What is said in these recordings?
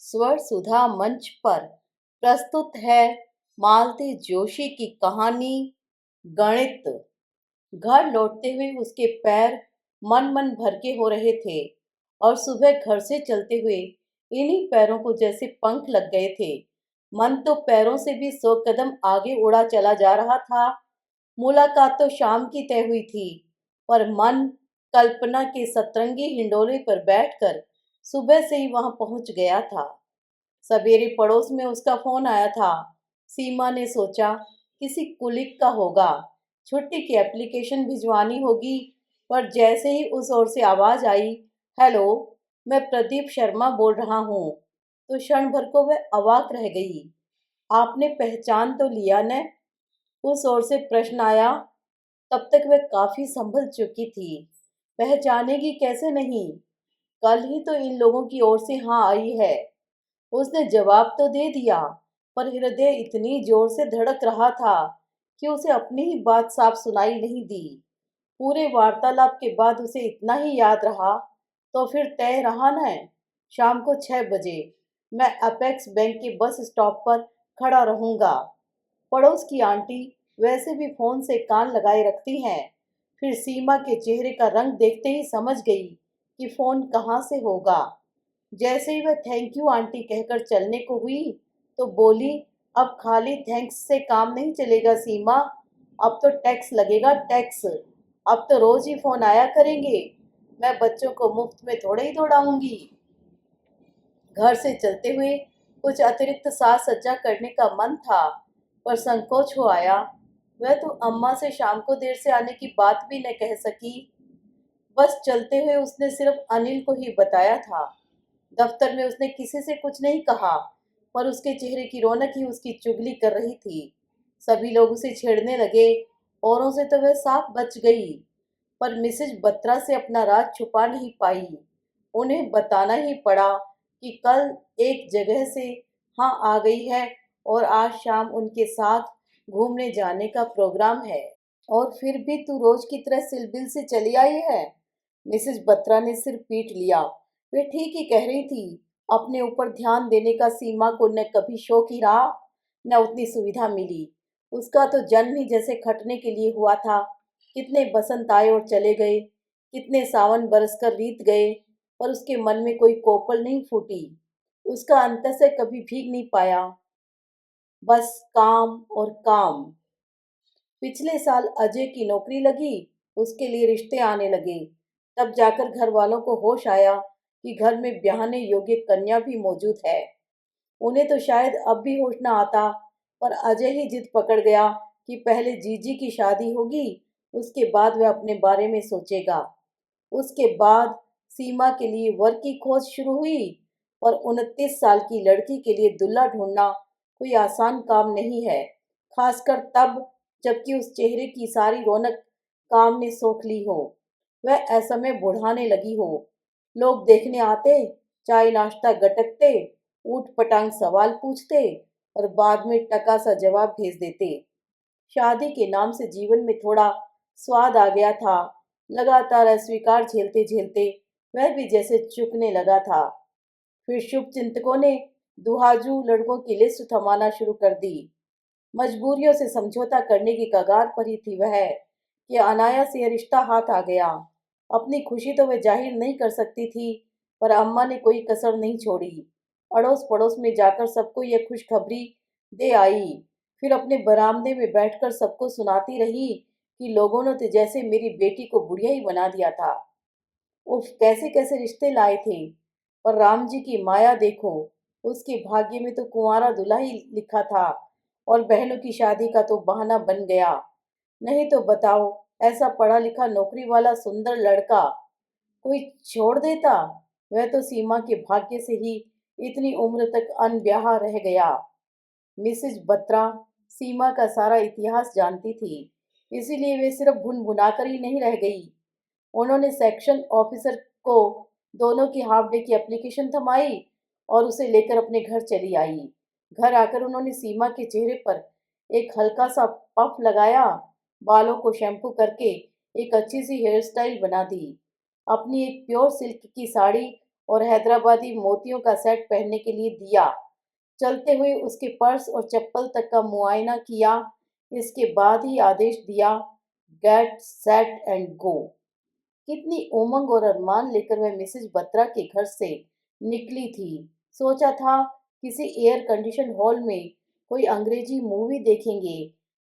स्वर सुधा मंच पर प्रस्तुत है मालती जोशी की कहानी गणित। घर लौटते हुए उसके पैर मन मन भर के हो रहे थे और सुबह घर से चलते हुए इन्हीं पैरों को जैसे पंख लग गए थे। मन तो पैरों से भी 100 कदम आगे उड़ा चला जा रहा था। मुलाकात तो शाम की तय हुई थी, पर मन कल्पना के सतरंगी हिंडोले पर बैठकर सुबह से ही वहां पहुंच गया था। सवेरे पड़ोस में उसका फोन आया था। सीमा ने सोचा किसी कुलिक का होगा, छुट्टी की एप्लीकेशन भिजवानी होगी। पर जैसे ही उस ओर से आवाज आई, हेलो, मैं प्रदीप शर्मा बोल रहा हूँ, तो क्षण भर को वह अवाक रह गई। आपने पहचान तो लिया न? उस ओर से प्रश्न आया। तब तक वह काफी संभल चुकी थी। पहचानेगी कैसे नहीं, कल ही तो इन लोगों की ओर से हाँ आई है। उसने जवाब तो दे दिया, पर हृदय इतनी जोर से धड़क रहा था कि उसे अपनी ही बात साफ सुनाई नहीं दी। पूरे वार्तालाप के बाद उसे इतना ही याद रहा, तो फिर तय रहा न, शाम को 6 बजे मैं अपेक्स बैंक के बस स्टॉप पर खड़ा रहूंगा। पड़ोस की आंटी वैसे भी फोन से कान लगाए रखती हैं। फिर सीमा के चेहरे का रंग देखते ही समझ गई कि फोन कहाँ से होगा। जैसे ही वह थैंक यू आंटी कहकर चलने को हुई, तो बोली, अब खाली थैंक्स से काम नहीं चलेगा सीमा, अब तो टैक्स लगेगा, टैक्स। अब तो रोज ही फोन आया करेंगे। मैं बच्चों को मुफ्त में थोड़े ही दौड़ाऊंगी। घर से चलते हुए कुछ अतिरिक्त साज सज्जा करने का मन था, पर संकोच हो आया। वह तो अम्मा से शाम को देर से आने की बात भी न कह सकी। बस चलते हुए उसने सिर्फ अनिल को ही बताया था। दफ्तर में उसने किसी से कुछ नहीं कहा, पर उसके चेहरे की रौनक ही उसकी चुगली कर रही थी। सभी लोग उसे छेड़ने लगे, औरों से तो वह साफ बच गई, पर मिसेज बत्रा से अपना राज छुपा नहीं पाई। उन्हें बताना ही पड़ा कि कल एक जगह से हाँ आ गई है और आज शाम उनके साथ घूमने जाने का प्रोग्राम है। और फिर भी तू रोज की तरह सिलबिल से चली आई है। मिसेज बत्रा ने सिर पीट लिया। वे ठीक ही कह रही थी। अपने ऊपर ध्यान देने का सीमा को न कभी शौक ही रहा, न उतनी सुविधा मिली। उसका तो जन्म ही जैसे खटने के लिए हुआ था। कितने बसंत आए और चले गए, कितने सावन बरसकर बीत गए, पर उसके मन में कोई कोपल नहीं फूटी। उसका अंतर से कभी भीग नहीं पाया। बस काम और काम। पिछले साल अजय की नौकरी लगी, उसके लिए रिश्ते आने लगे। तब जाकर घर वालों को होश आया कि घर में ब्याहने योग्य कन्या भी मौजूद है। उन्हें तो शायद अब भी होश न आता, पर अजय ही जिद पकड़ गया कि पहले जीजी की शादी होगी, उसके बाद वह अपने बारे में सोचेगा। उसके बाद सीमा के लिए वर की खोज शुरू हुई, पर 29 साल की लड़की के लिए दूल्हा ढूंढना कोई आसान काम नहीं है, खासकर तब जबकि उस चेहरे की सारी रौनक काम ने सोख ली हो, वह असमय बुढ़ाने लगी हो। लोग देखने आते, चाय नाश्ता गटकते, ऊट पटांग सवाल पूछते और बाद में टका सा जवाब भेज देते। शादी के नाम से जीवन में थोड़ा स्वाद आ गया था। लगातार अस्वीकार झेलते झेलते वह भी जैसे चुकने लगा था। फिर शुभ चिंतकों ने दुहाजू लड़कों की लिस्ट थमाना शुरू कर दी। मजबूरियों से समझौता करने की कगार पर ही थी वह कि अनायास यह रिश्ता हाथ आ गया। अपनी खुशी तो वह जाहिर नहीं कर सकती थी, पर अम्मा ने कोई कसर नहीं छोड़ी। अड़ोस पड़ोस में जाकर सबको यह खुशखबरी दे आई। फिर अपने बरामदे में बैठकर सबको सुनाती रही कि लोगों ने तो जैसे मेरी बेटी को बुढ़िया ही बना दिया था। उफ, कैसे कैसे रिश्ते लाए थे, पर राम जी की माया देखो, उसके भाग्य में तो कुंवारा दूल्हा ही लिखा था और बहनों की शादी का तो बहाना बन गया। नहीं तो बताओ, ऐसा पढ़ा लिखा नौकरी वाला सुंदर लड़का कोई छोड़ देता? वह तो सीमा के भाग्य से ही इतनी उम्र तक अनब्याहा रह गया। मिसेज बत्रा सीमा का सारा इतिहास जानती थी, इसीलिए वे सिर्फ भुनभुनाकर ही नहीं रह गई। उन्होंने सेक्शन ऑफिसर को दोनों की हाफ डे की एप्लीकेशन थमाई और उसे लेकर अपने घर चली आई। घर आकर उन्होंने सीमा के चेहरे पर एक हल्का सा पफ लगाया, बालों को शैम्पू करके एक अच्छी सी हेयर स्टाइल बना दी। अपनी एक प्योर सिल्क की साड़ी और हैदराबादी मोतियों का सेट पहनने के लिए दिया। चलते हुए उसके पर्स और चप्पल तक का मुआयना किया। इसके बाद ही आदेश दिया, गेट सेट एंड गो। कितनी उमंग और अरमान लेकर वह मिसेज बत्रा के घर से निकली थी। सोचा था किसी एयर कंडीशन हॉल में कोई अंग्रेजी मूवी देखेंगे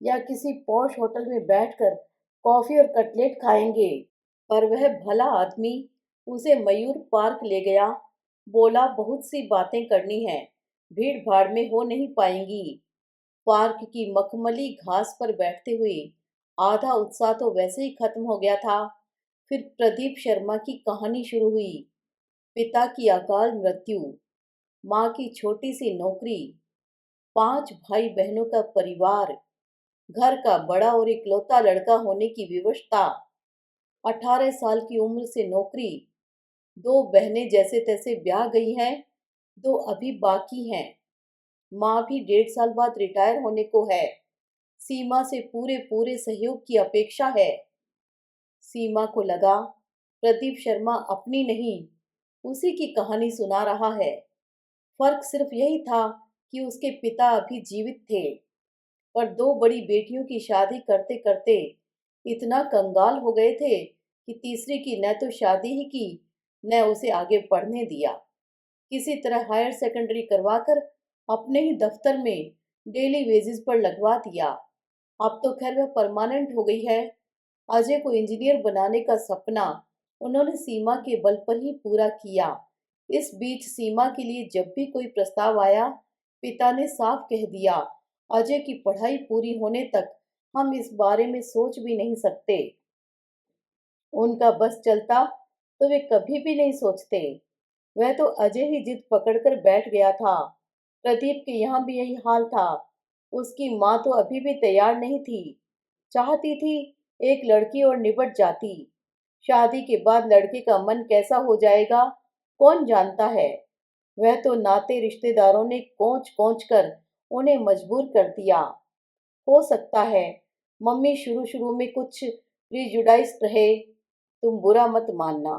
या किसी पॉश होटल में बैठकर कॉफी और कटलेट खाएंगे। पर वह भला आदमी उसे मयूर पार्क ले गया। बोला, बहुत सी बातें करनी है, भीड़ भाड़ में हो नहीं पाएंगी। पार्क की मखमली घास पर बैठते हुए आधा उत्साह तो वैसे ही खत्म हो गया था। फिर प्रदीप शर्मा की कहानी शुरू हुई। पिता की अकाल मृत्यु, माँ की छोटी सी नौकरी, 5 भाई बहनों का परिवार, घर का बड़ा और इकलौता लड़का होने की विवशता, 18 साल की उम्र से नौकरी, 2 बहनें जैसे तैसे ब्याह गई हैं, 2 अभी बाकी हैं। माँ भी 1.5 साल बाद रिटायर होने को है। सीमा से पूरे पूरे सहयोग की अपेक्षा है। सीमा को लगा प्रदीप शर्मा अपनी नहीं, उसी की कहानी सुना रहा है। फर्क सिर्फ यही था कि उसके पिता अभी जीवित थे, पर 2 बड़ी बेटियों की शादी करते करते इतना कंगाल हो गए थे कि तीसरी की न तो शादी ही की, न उसे आगे पढ़ने दिया। किसी तरह हायर सेकेंडरी करवाकर अपने ही दफ्तर में डेली वेजेस पर लगवा दिया। अब तो खैर वह परमानेंट हो गई है। अजय को इंजीनियर बनाने का सपना उन्होंने सीमा के बल पर ही पूरा किया। इस बीच सीमा के लिए जब भी कोई प्रस्ताव आया, पिता ने साफ कह दिया, अजय की पढ़ाई पूरी होने तक हम इस बारे में सोच भी नहीं सकते। उनका बस चलता तो वे कभी भी नहीं सोचते। वह तो अजय ही जिद पकड़कर बैठ गया था। प्रदीप के यहाँ भी यही हाल था। उसकी माँ तो अभी भी तैयार नहीं थी। चाहती थी एक लड़की और निबट जाती। शादी के बाद लड़के का मन कैसा हो जाएगा कौन जानता है। वह तो नाते रिश्तेदारों ने कोंच कोंच कर उन्हें मजबूर कर दिया। हो सकता है मम्मी शुरू शुरू में कुछ प्रीजुडाइज रहे, तुम बुरा मत मानना।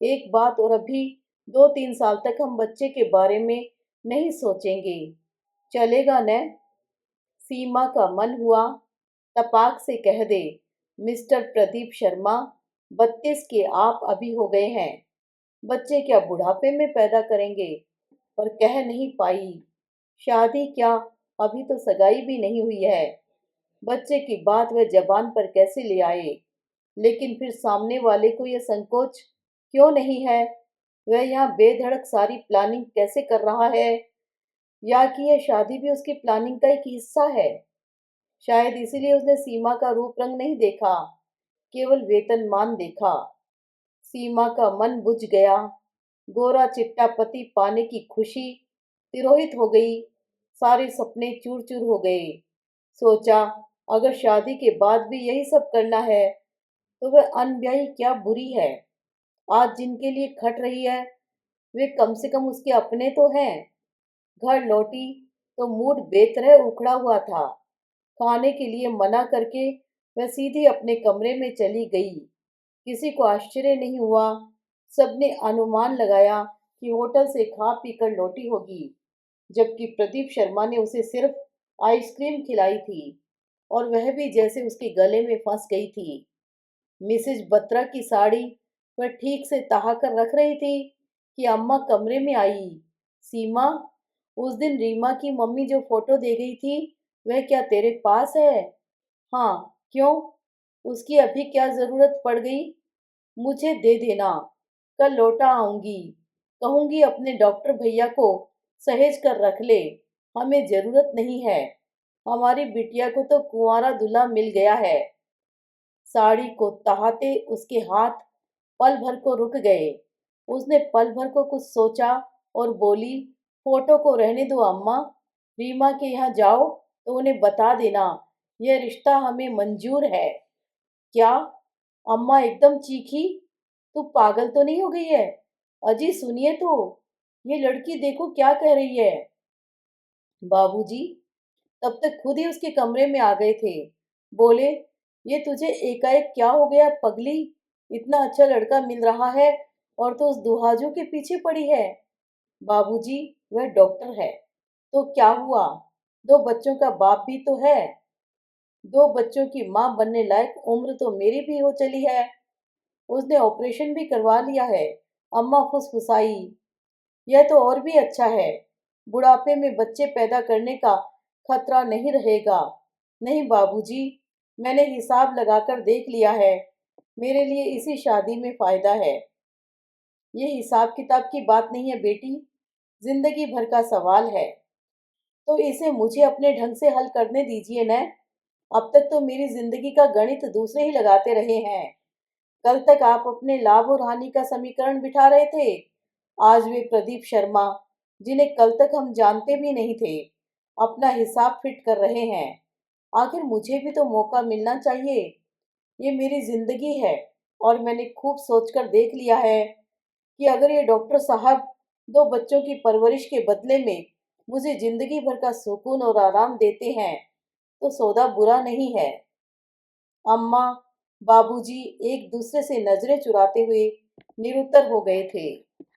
एक बात और, अभी 2-3 साल तक हम बच्चे के बारे में नहीं सोचेंगे, चलेगा न? सीमा का मन हुआ तपाक से कह दे, मिस्टर प्रदीप शर्मा, 32 के आप अभी हो गए हैं, बच्चे क्या बुढ़ापे में पैदा करेंगे? पर कह नहीं पाई। शादी क्या, अभी तो सगाई भी नहीं हुई है। बच्चे की बात वह जबान पर कैसे ले आए? लेकिन फिर सामने वाले को यह संकोच क्यों नहीं है? वह यहाँ बेधड़क सारी प्लानिंग कैसे कर रहा है? या कि यह शादी भी उसकी प्लानिंग का एक हिस्सा है? शायद इसीलिए उसने सीमा का रूप रंग नहीं देखा, केवल वेतनमान देखा। सीमा का मन बुझ गया। गोरा चिट्टा पति पाने की खुशी तिरोहित हो गई। सारे सपने चूर चूर हो गए। सोचा, अगर शादी के बाद भी यही सब करना है तो वह अनब्याही क्या बुरी है। आज जिनके लिए खट रही है वे कम से कम उसके अपने तो हैं। घर लौटी तो मूड बेतरह उखड़ा हुआ था। खाने के लिए मना करके वह सीधी अपने कमरे में चली गई। किसी को आश्चर्य नहीं हुआ। सबने अनुमान लगाया कि होटल से खा पीकर लौटी होगी, जबकि प्रदीप शर्मा ने उसे सिर्फ आइसक्रीम खिलाई थी और वह भी जैसे उसके गले में फंस गई थी। मिसेज बत्रा की साड़ी वह ठीक से तहा कर रख रही थी कि अम्मा कमरे में आई। सीमा, उस दिन रीमा की मम्मी जो फोटो दे गई थी वह क्या तेरे पास है? हाँ, क्यों? उसकी अभी क्या जरूरत पड़ गई? मुझे दे देना, कल लौटा आऊंगी। कहूंगी अपने डॉक्टर भैया को सहेज कर रख ले, हमें जरूरत नहीं है। हमारी बिटिया को तो कुंवारा दूल्हा मिल गया है। साड़ी को तहाते उसके हाथ पल भर को रुक गए। उसने पल भर को कुछ सोचा और बोली, फोटो को रहने दो अम्मा। रीमा के यहाँ जाओ तो उन्हें बता देना यह रिश्ता हमें मंजूर है। क्या? अम्मा एकदम चीखी। तू पागल तो नहीं हो गई है? अजी सुनिए तो, ये लड़की देखो क्या कह रही है। बाबूजी तब तक खुद ही उसके कमरे में आ गए थे। बोले, ये तुझे एकाएक क्या हो गया पगली? इतना अच्छा लड़का मिल रहा है और तो उस दुहाजू के पीछे पड़ी है। बाबूजी, वह डॉक्टर है। तो क्या हुआ? दो बच्चों का बाप भी तो है। दो बच्चों की माँ बनने लायक उम्र तो मेरी भी हो चली है। उसने ऑपरेशन भी करवा लिया है। अम्मा फुसफुसाई। यह तो और भी अच्छा है। बुढ़ापे में बच्चे पैदा करने का खतरा नहीं रहेगा। नहीं बाबूजी, मैंने हिसाब लगाकर देख लिया है। मेरे लिए इसी शादी में फायदा है। ये हिसाब किताब की बात नहीं है बेटी, जिंदगी भर का सवाल है। तो इसे मुझे अपने ढंग से हल करने दीजिए न। अब तक तो मेरी जिंदगी का गणित दूसरे ही लगाते रहे हैं। कल तक आप अपने लाभ और हानि का समीकरण बिठा रहे थे। आज वे प्रदीप शर्मा, जिन्हें कल तक हम जानते भी नहीं थे, अपना हिसाब फिट कर रहे हैं। आखिर मुझे भी तो मौका मिलना चाहिए। ये मेरी जिंदगी है और मैंने खूब सोचकर देख लिया है कि अगर ये डॉक्टर साहब दो बच्चों की परवरिश के बदले में मुझे जिंदगी भर का सुकून और आराम देते हैं तो सौदा बुरा नहीं है। अम्मा, बाबूजी एक दूसरे से नजरें चुराते हुए निरुत्तर हो गए थे।